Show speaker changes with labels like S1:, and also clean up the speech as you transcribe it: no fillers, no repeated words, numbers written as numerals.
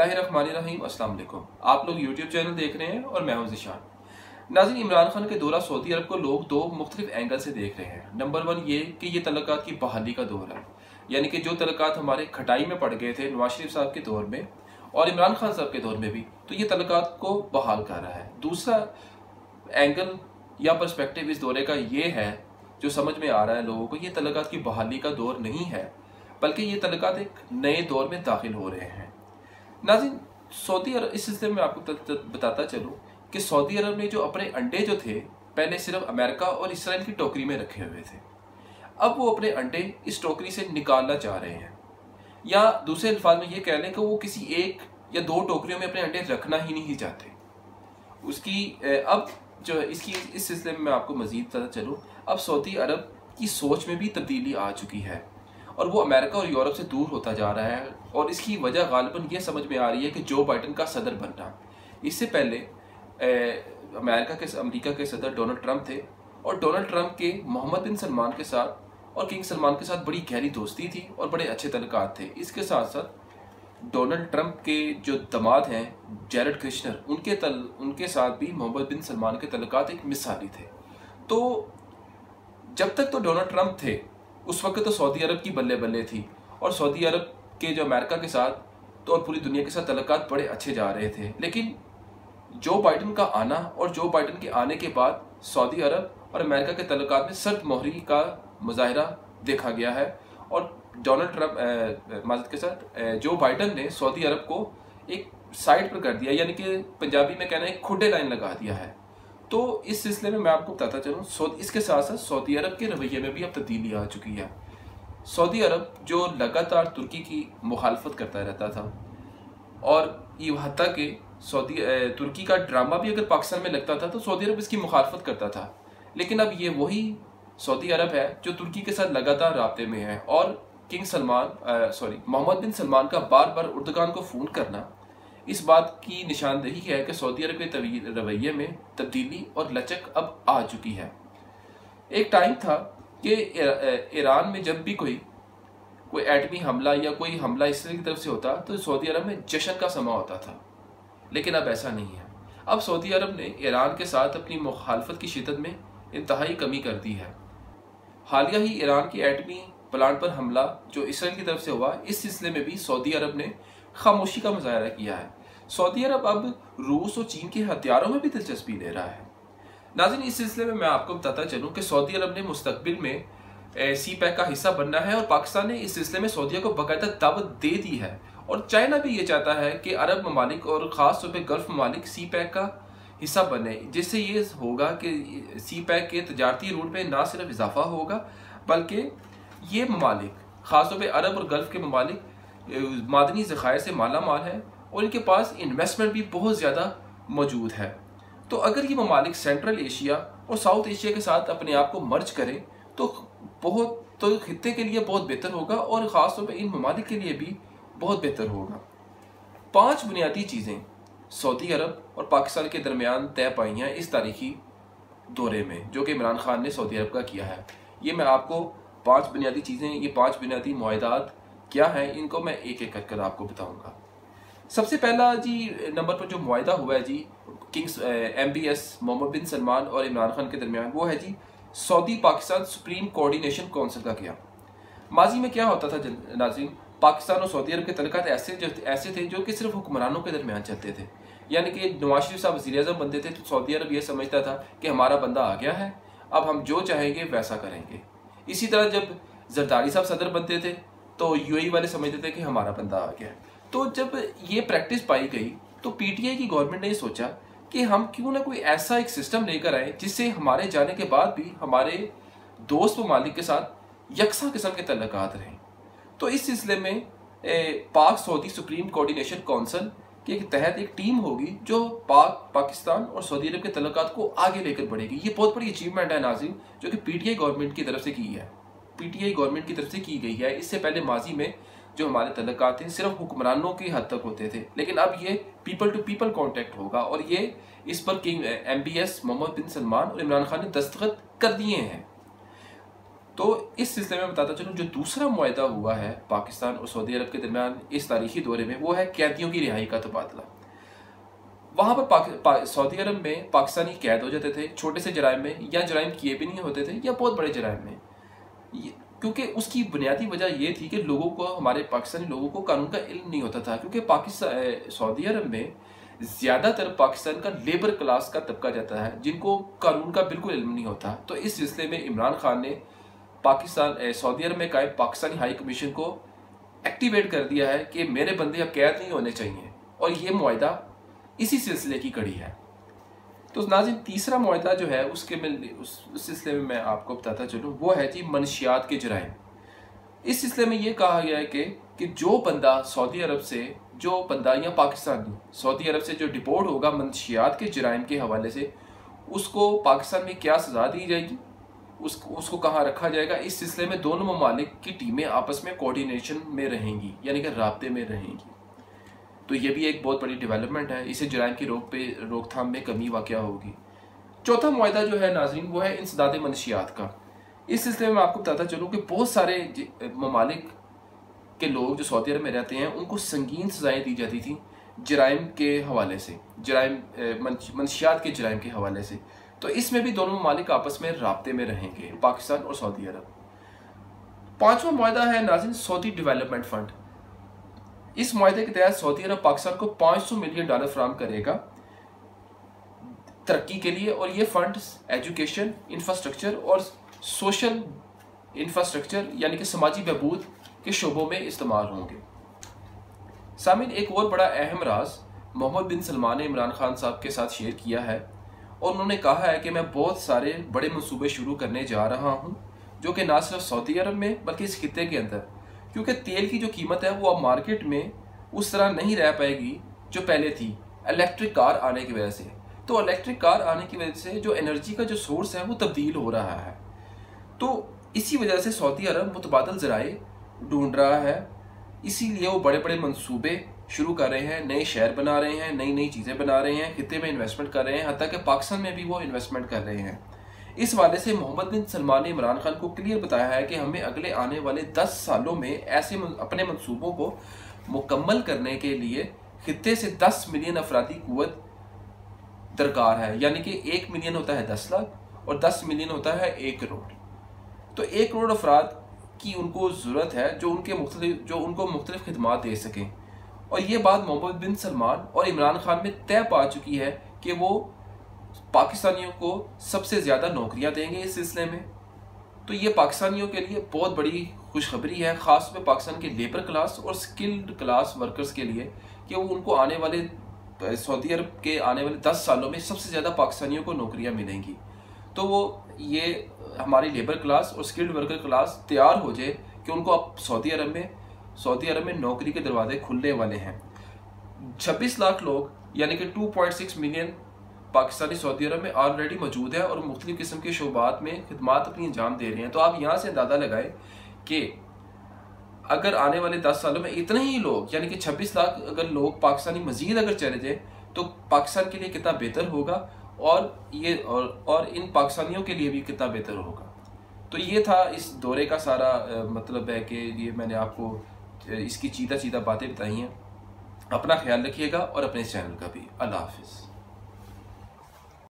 S1: बिस्मिल्लाहिर्रहमानिर्रहीम। अस्सलाम वालेकुम। आप लोग यूट्यूब चैनल देख रहे हैं और मैं हूं ज़िशान। नाज़रीन, इमरान खान के दौरा सऊदी अरब को लोग दो मुख्तलिफ एंगल से देख रहे हैं। नंबर वन ये कि ये तलक़ात की बहाली का दौर है, यानी कि जो तलक़ात हमारे खटाई में पड़ गए थे नवाज शरीफ साहब के दौर में और इमरान खान साहब के दौर में भी, तो ये तलक़ात को बहाल कर रहा है। दूसरा एंगल या पर्सपेक्टिव इस दौरे का ये है, जो समझ में आ रहा है लोगों को, ये तलक़ात की बहाली का दौर नहीं है, बल्कि ये तलक़ात एक नए दौर में दाखिल हो रहे हैं। नाज़रीन, सऊदी अरब, इस सिलसिले में आपको बताता चलूँ कि सऊदी अरब ने जो अपने अंडे जो थे पहले सिर्फ अमेरिका और इसराइल की टोकरी में रखे हुए थे, अब वो अपने अंडे इस टोकरी से निकालना चाह रहे हैं, या दूसरे अल्फाज में ये कह लें कि वो किसी एक या दो टोकरियों में अपने अंडे रखना ही नहीं चाहते। उसकी अब जो इसकी इस सिलसिले में मैं आपको मज़ीद बताता चलूँ, अब सऊदी अरब की सोच में भी तब्दीली आ चुकी है और वो अमेरिका और यूरोप से दूर होता जा रहा है। और इसकी वजह गालिबन ये समझ में आ रही है कि जो बाइडन का सदर बनना, इससे पहले अमेरिका के सदर डोनाल्ड ट्रंप थे और डोनाल्ड ट्रंप के मोहम्मद बिन सलमान के साथ और किंग सलमान के साथ बड़ी गहरी दोस्ती थी और बड़े अच्छे तल्लुकात थे। इसके साथ साथ डोनाल्ड ट्रंप के जो दामाद हैं जैरेड कुश्नर, उनके साथ भी मोहम्मद बिन सलमान के तल्लुकात एक मिसाली थे। तो जब तक तो डोनाल्ड ट्रंप थे उस वक्त तो सऊदी अरब की बल्ले बल्ले थी और सऊदी अरब के जो अमेरिका के साथ तो और पूरी दुनिया के साथ तल्लुकात बड़े अच्छे जा रहे थे। लेकिन जो बाइडन का आना और जो बाइडन के आने के बाद सऊदी अरब और अमेरिका के तल्लुकात में सर्द मोहरी का मुजाहिरा देखा गया है और डोनाल्ड ट्रंप माज़रत के साथ जो बाइडन ने सऊदी अरब को एक साइड पर कर दिया, यानी कि पंजाबी में कहना है खुडे लाइन लगा दिया है। तो इस सिलसिले में मैं आपको बताता चलूँ, इसके साथ साथ सऊदी अरब के रवैये में भी अब तब्दीली आ चुकी है। सऊदी अरब जो लगातार तुर्की की मुखालफत करता रहता था और ये हत्ता कि तुर्की का ड्रामा भी अगर पाकिस्तान में लगता था तो सऊदी अरब इसकी मुखालफत करता था, लेकिन अब ये वही सऊदी अरब है जो तुर्की के साथ लगातार राब्ते में है। और मोहम्मद बिन सलमान का बार बार उर्दुगान को फ़ोन करना इस बात की निशानदेही है कि सऊदी अरब के रवैये में तब्दीली और लचक अब आ चुकी है। एक टाइम था कि ईरान में जब भी कोई एटमी हमला या कोई हमला इसराइल की तरफ से होता तो सऊदी अरब में जश्न का समा होता था, लेकिन अब ऐसा नहीं है। अब सऊदी अरब ने ईरान के साथ अपनी मुखालफत की शिद्दत में इंतहाई कमी कर दी है। हालिया ही ईरान की एटमी प्लांट पर हमला जो इसराइल की तरफ से हुआ, इस सिलसिले में भी सऊदी अरब ने खामोशी का मुजाहरा किया है। सऊदी अरब अब रूस और चीन के हथियारों में भी दिलचस्पी ले रहा है। नाज़रीन, इस सिलसिले में मैं आपको बताता चलूँ कि सऊदी अरब ने मुस्तकबिल में सी पैक का हिस्सा बनना है और पाकिस्तान ने इस सिलसिले में सऊदीया को बाकायदा दावत दे दी है। और चाइना भी ये चाहता है कि अरब ममालिक और ख़ास तौर पर गल्फ ममालिक सी पैक का हिस्सा बने, जिससे ये होगा कि सी पैक के तजारती रूट में ना सिर्फ इजाफा होगा, बल्कि ये ममालिक ख़ासतौर पर अरब और गल्फ के ममालिक मादनी ज़खायर से माला माल है और इनके पास इन्वेस्टमेंट भी बहुत ज़्यादा मौजूद है। तो अगर ये ममालिक सेंट्रल एशिया और साउथ एशिया के साथ अपने आप को मर्ज करें तो खित्ते के लिए बहुत बेहतर होगा और ख़ासतौर पर इन ममालिक के लिए भी बहुत बेहतर होगा। 5 बुनियादी चीज़ें सऊदी अरब और पाकिस्तान के दरमियान तय पाई हैं इस तारीखी दौरे में जो कि इमरान खान ने सऊदी अरब का किया है। ये मैं आपको 5 बुनियादी चीज़ें, ये 5 बुनियादी मुआहदात क्या हैं, इनको मैं एक एक कर आपको बताऊँगा। सबसे पहला जी नंबर पर जो मुआहदा हुआ है जी MBS मोहम्मद बिन सलमान और इमरान खान के दरमियान, वो है जी Saudi Pakistan supreme coordination council का किया। माजी में क्या होता था नाज़रीन, पाकिस्तान और सऊदी अरब के तल्लुकात ऐसे थे जो कि सिर्फ हुक्मरानों के दरमियान चलते थे, यानी कि नवाज शरीफ साहब वज़ीर-ए-आज़म बनते थे तो सऊदी अरब ये समझता था कि हमारा बंदा आ गया है, अब हम जो चाहेंगे वैसा करेंगे। इसी तरह जब जरदारी साहब सदर बनते थे तो UAE वाले समझते थे कि हमारा बंदा आ गया है। तो जब ये प्रैक्टिस पाई गई तो PTI की गवर्नमेंट ने सोचा कि हम क्यों ना कोई ऐसा एक सिस्टम लेकर आए जिससे हमारे जाने के बाद भी हमारे दोस्त ममालिक के साथ यकसा किस्म के तल्लुकात रहें। तो इस सिलसिले में पाक सऊदी सुप्रीम कोऑर्डिनेशन काउंसिल के तहत एक टीम होगी जो पाकिस्तान और सऊदी अरब के तल्लुकात को आगे लेकर बढ़ेगी। ये बहुत बड़ी अचीवमेंट है नाज़रीन, जो कि PTI गवर्नमेंट की तरफ से की है, PTI गवर्नमेंट की तरफ से की गई है। इससे पहले माजी में जो हमारे तल्लुकात थे सिर्फ हुक्मरानों की हद तक होते थे, लेकिन अब ये पीपल टू पीपल कॉन्टेक्ट होगा और ये इस पर MBS मोहम्मद बिन सलमान और इमरान खान ने दस्तखत कर दिए हैं। तो इस सिलसिले में बताता चलूँ, जो दूसरा मुआहदा हुआ है पाकिस्तान और सऊदी अरब के दरमियान इस तारीखी दौरे में, वो है कैदियों की रिहाई का तबादला। वहाँ पर सऊदी अरब में पाकिस्तानी कैद हो जाते थे छोटे से जराइम में, या जराइम किए भी नहीं होते थे या बहुत बड़े जराइम में, क्योंकि उसकी बुनियादी वजह ये थी कि लोगों को, हमारे पाकिस्तानी लोगों को कानून का इल्म नहीं होता था, क्योंकि पाकिस्तान सऊदी अरब में ज़्यादातर पाकिस्तान का लेबर क्लास का तबका जाता है जिनको कानून का बिल्कुल इल्म नहीं होता। तो इस सिलसिले में इमरान खान ने पाकिस्तान सऊदी अरब में कायम पाकिस्तानी हाई कमीशन को एक्टिवेट कर दिया है कि मेरे बंदे अब कैद नहीं होने चाहिए, और ये मुआहदा इसी सिलसिले की कड़ी है। तो नाज़रीन, तीसरा मुआहदा जो है उसके में उस सिलसिले में मैं आपको बताता चलूँ, वो है जी मनशियात के जराइम। इस सिलसिले में ये कहा गया है कि जो बंदा सऊदी अरब से, जो बंदा या पाकिस्तानी सऊदी अरब से जो डिपोर्ट होगा मनशियात के जराइम के हवाले से, उसको पाकिस्तान में क्या सज़ा दी जाएगी, उसको कहाँ रखा जाएगा। इस सिलसिले में दोनों ममालिक की टीमें आपस में कोऑर्डिनेशन में रहेंगी, यानी कि राब्ते में रहेंगी। तो ये भी एक बहुत बड़ी डेवलपमेंट है, इससे जराइम की रोकथाम में कमी वाक़या होगी। चौथा मुआहदा जो है नाज़रीन, वो है इंसदाद मनशियात का। इस सिलसिले में मैं आपको बताता चलूँ कि बहुत सारे ममालिक के लोग जो सऊदी अरब में रहते हैं, उनको संगीन सज़ाएँ दी जाती थी जराइम के हवाले से, जराइम मनशियात के जराइम के हवाले से। तो इसमें भी दोनों ममालिक आपस में राब्ते में रहेंगे, पाकिस्तान और सऊदी अरब। पांचवा मुआहदा है नाज़रीन सऊदी डेवलपमेंट फंड। इस मुआहदे के तहत सऊदी अरब पाकिस्तान को $500 मिलियन फराहम करेगा तरक्की के लिए, और ये फंड एजुकेशन, इंफ्रास्ट्रक्चर और सोशल इंफ्रास्ट्रक्चर यानी कि समाजी बहबूद के शोबों में इस्तेमाल होंगे। सामिन, एक और बड़ा अहम राज मोहम्मद बिन सलमान ने इमरान खान साहब के साथ शेयर किया है, और उन्होंने कहा है कि मैं बहुत सारे बड़े मंसूबे शुरू करने जा रहा हूँ, जो कि ना सिर्फ सऊदी अरब में बल्कि इस खित्ते के अंदर, क्योंकि तेल की जो कीमत है वो अब मार्केट में उस तरह नहीं रह पाएगी जो पहले थी इलेक्ट्रिक कार आने की वजह से। तो इलेक्ट्रिक कार आने की वजह से जो एनर्जी का जो सोर्स है वो तब्दील हो रहा है। तो इसी वजह से सऊदी अरब मुतबादल ज़राए ढूंढ रहा है, इसीलिए वो बड़े बड़े मंसूबे शुरू कर रहे हैं, नए शहर बना रहे हैं, नई नई चीज़ें बना रहे हैं, खित्ते में इन्वेस्टमेंट कर रहे हैं, हत्ता कि पाकिस्तान में भी वो इन्वेस्टमेंट कर रहे हैं। इस वाले से मोहम्मद बिन सलमान ने इमरान खान को क्लियर बताया है कि हमें अगले आने वाले 10 सालों में ऐसे अपने मंसूबों को मुकम्मल करने के लिए खित्ते से 10 मिलियन अफरादी कुव्वत दरकार है, यानी कि 1 मिलियन होता है 10 लाख और 10 मिलियन होता है 1 करोड़। तो 1 करोड़ अफराद की उनको ज़रूरत है जो उनको मुख्तलिफ खिदमात दे सकें। और ये बात मोहम्मद बिन सलमान और इमरान खान में तय पा चुकी है कि वो पाकिस्तानियों को सबसे ज़्यादा नौकरियां देंगे इस सिलसिले में। तो ये पाकिस्तानियों के लिए बहुत बड़ी खुशखबरी है, ख़ास तौर पर पाकिस्तान के लेबर क्लास और स्किल्ड क्लास वर्कर्स के लिए, कि वो उनको आने वाले सऊदी अरब के आने वाले 10 सालों में सबसे ज़्यादा पाकिस्तानियों को नौकरियां मिलेंगी। तो वो ये हमारी लेबर क्लास और स्किल्ड वर्कर क्लास तैयार हो जाए कि उनको अब सऊदी अरब में नौकरी के दरवाजे खुलने वाले हैं। 26 लाख लोग यानी कि 2.6 मिलियन पाकिस्तानी सऊदी अरब में ऑलरेडी मौजूद है और मुख्तलिफ किस्म के शोबात में खिदमात अपनी अंजाम दे रहे हैं। तो आप यहाँ से अंदाज़ा लगाएं कि अगर आने वाले 10 सालों में इतने ही लोग यानी कि 26 लाख अगर लोग पाकिस्तानी मजीद अगर चले जाए तो पाकिस्तान के लिए कितना बेहतर होगा, और इन पाकिस्तानियों के लिए भी कितना बेहतर होगा। तो ये था इस दौरे का सारा मतलब है कि ये मैंने आपको इसकी चीता बातें बताई हैं। अपना ख्याल रखिएगा और अपने चैनल का भी। अल्लाह हाफिज़।